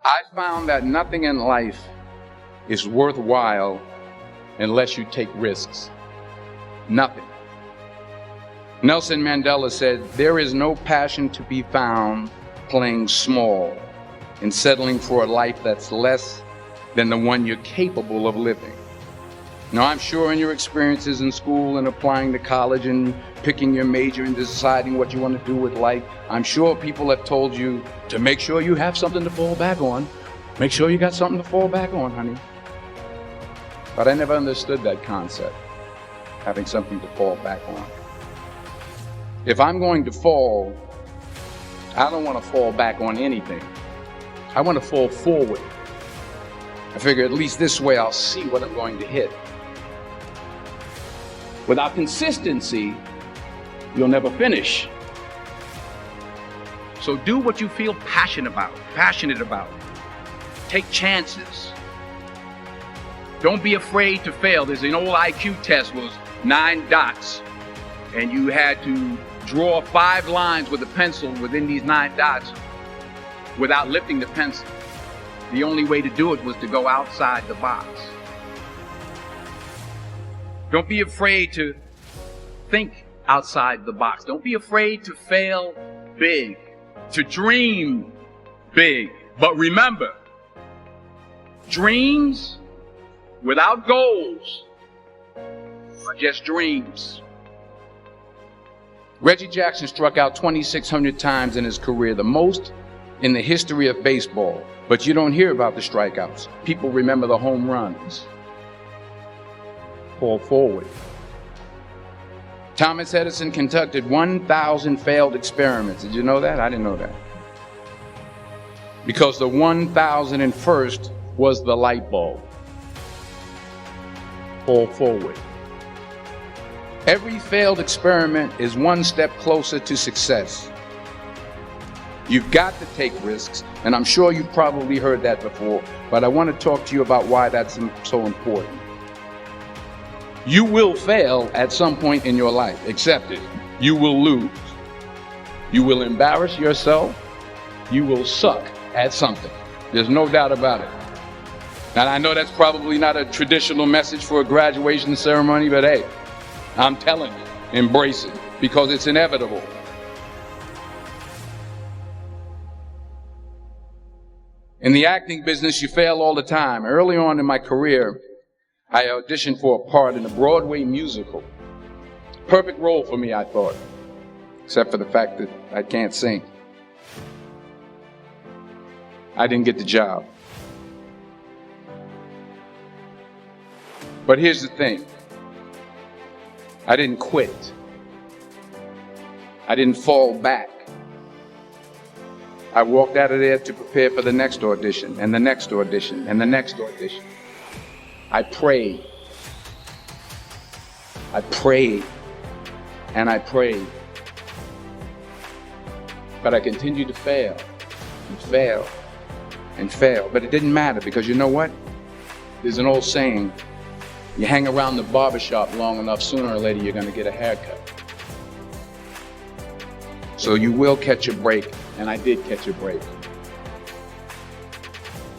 I found that nothing in life is worthwhile unless you take risks. Nothing. Nelson Mandela said, "There is no passion to be found playing small and settling for a life that's less than the one you're capable of living." Now, I'm sure in your experiences in school and applying to college and picking your major and deciding what you want to do with life, I'm sure people have told you to make sure you have something to fall back on. Make sure you got something to fall back on, honey. But I never understood that concept, having something to fall back on. If I'm going to fall, I don't want to fall back on anything. I want to fall forward. I figure at least this way I'll see what I'm going to hit. Without consistency, you'll never finish. So do what you feel passionate about. Take chances. Don't be afraid to fail. There's an old IQ test, was 9 dots, and you had to draw 5 lines with a pencil within these 9 dots without lifting the pencil. The only way to do it was to go outside the box. Don't be afraid to think outside the box. Don't be afraid to fail big, to dream big. But remember, dreams without goals are just dreams. Reggie Jackson struck out 2,600 times in his career, the most in the history of baseball. But you don't hear about the strikeouts. People remember the home runs. Fall forward. Thomas Edison conducted 1,000 failed experiments. Did you know that? I didn't know that. Because the 1,001st was the light bulb. Fall forward. Every failed experiment is one step closer to success. You've got to take risks, and I'm sure you've probably heard that before, but I want to talk to you about why that's so important. You will fail at some point in your life. Accept it. You will lose. You will embarrass yourself. You will suck at something. There's no doubt about it. And I know that's probably not a traditional message for a graduation ceremony, but hey, I'm telling you, embrace it, because it's inevitable. In the acting business, you fail all the time. Early on in my career, I auditioned for a part in a Broadway musical. Perfect role for me, I thought, except for the fact that I can't sing. I didn't get the job. But here's the thing. I didn't quit. I didn't fall back. I walked out of there to prepare for the next audition, and the next audition, and the next audition. I prayed. I prayed, and I prayed. But I continued to fail, and fail, and fail. But it didn't matter, because you know what? There's an old saying, you hang around the barbershop long enough, sooner or later you're going to get a haircut. So you will catch a break, and I did catch a break.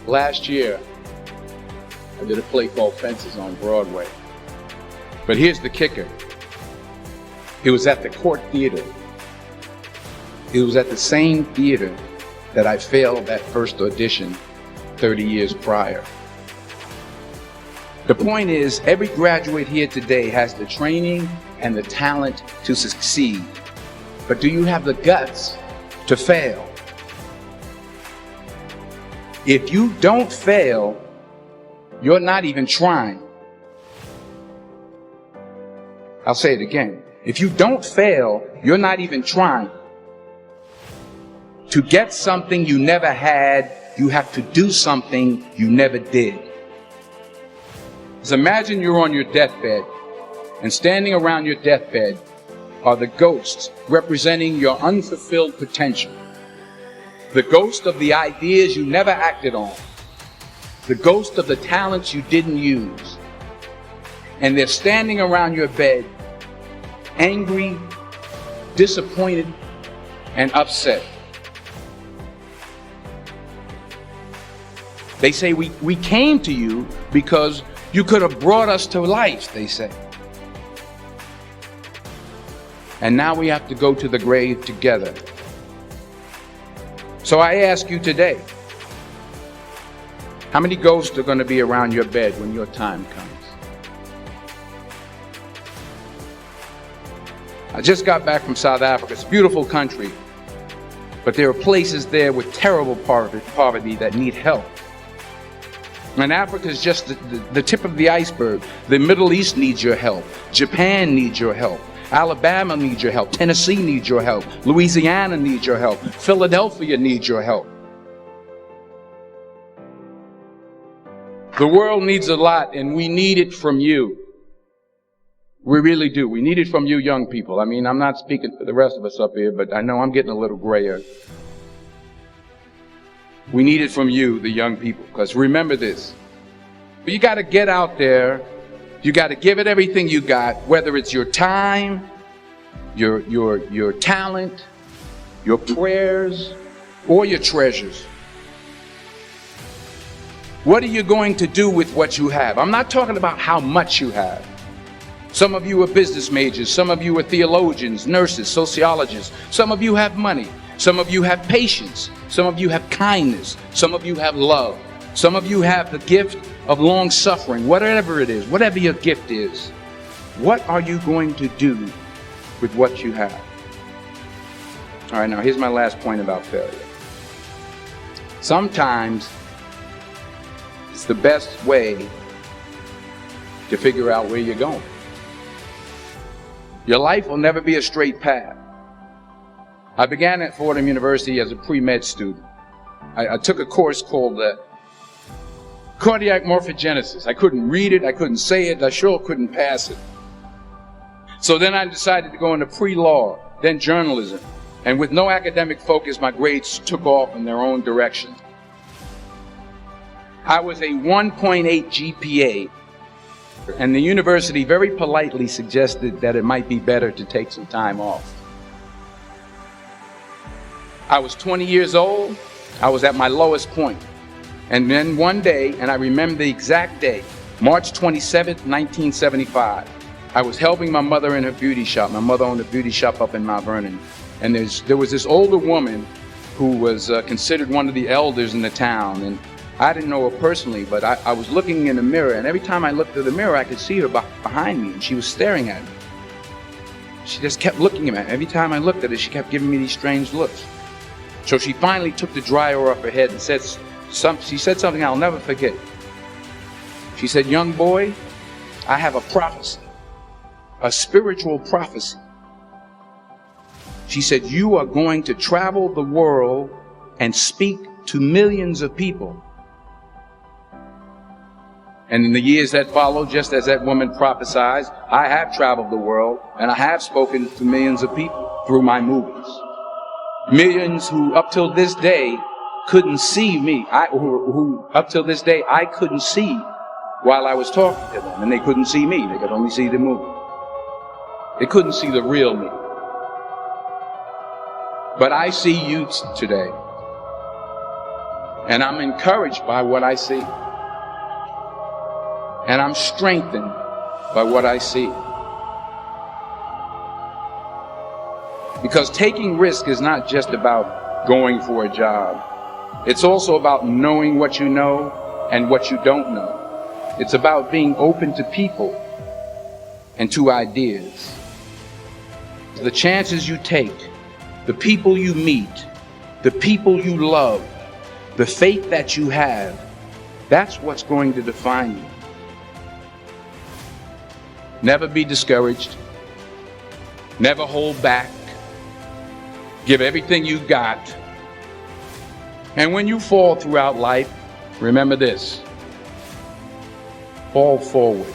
Last year, I did a play called Fences on Broadway. But here's the kicker. It was at the Court Theater. It was at the same theater that I failed that first audition 30 years prior. The point is, every graduate here today has the training and the talent to succeed. But do you have the guts to fail? If you don't fail, you're not even trying. I'll say it again. If you don't fail, you're not even trying. To get something you never had, you have to do something you never did. So imagine you're on your deathbed, and standing around your deathbed are the ghosts representing your unfulfilled potential. The ghost of the ideas you never acted on. The ghost of the talents you didn't use. And they're standing around your bed, angry, disappointed, and upset. They say we came to you because you could have brought us to life, they say. And now we have to go to the grave together. So I ask you today, how many ghosts are going to be around your bed when your time comes? I just got back from South Africa. It's a beautiful country, but there are places there with terrible poverty that need help. And Africa is just the tip of the iceberg. The Middle East needs your help. Japan needs your help. Alabama needs your help. Tennessee needs your help. Louisiana needs your help. Philadelphia needs your help. The world needs a lot, and we need it from you. We really do. We need it from you young people. I mean, I'm not speaking for the rest of us up here, but I know I'm getting a little grayer. We need it from you, the young people, because remember this. You got to get out there. You got to give it everything you got, whether it's your time, your talent, your prayers, or your treasures. What are you going to do with what you have? I'm not talking about how much you have. Some of you are business majors. Some of you are theologians, nurses, sociologists. Some of you have money. Some of you have patience. Some of you have kindness. Some of you have love. Some of you have the gift of long suffering. Whatever it is, whatever your gift is, what are you going to do with what you have? All right, now here's my last point about failure. Sometimes it's the best way to figure out where you're going. Your life will never be a straight path. I began at Fordham University as a pre-med student. I took a course called cardiac morphogenesis. I couldn't read it, I couldn't say it, I sure couldn't pass it. So then I decided to go into pre-law, then journalism. And with no academic focus, my grades took off in their own direction. I was a 1.8 GPA, and the university very politely suggested that it might be better to take some time off. I was 20 years old. I was at my lowest point. And then one day, and I remember the exact day, March 27th, 1975, I was helping my mother in her beauty shop. My mother owned a beauty shop up in Mount Vernon. And there was this older woman who was considered one of the elders in the town. And I didn't know her personally, but I was looking in the mirror, and every time I looked at the mirror, I could see her behind me, and she was staring at me. She just kept looking at me. Every time I looked at her, she kept giving me these strange looks. So she finally took the dryer off her head and she said something I'll never forget. She said, "Young boy, I have a prophecy, a spiritual prophecy." She said, "You are going to travel the world and speak to millions of people." And in the years that followed, just as that woman prophesied, I have traveled the world and I have spoken to millions of people through my movies. Millions who up till this day couldn't see me, who up till this day I couldn't see while I was talking to them, and they couldn't see me, they could only see the movie. They couldn't see the real me. But I see you today, and I'm encouraged by what I see. And I'm strengthened by what I see. Because taking risk is not just about going for a job. It's also about knowing what you know and what you don't know. It's about being open to people and to ideas. The chances you take, the people you meet, the people you love, the faith that you have, that's what's going to define you. Never be discouraged. Never hold back. Give everything you got. And when you fall throughout life, remember this: fall forward.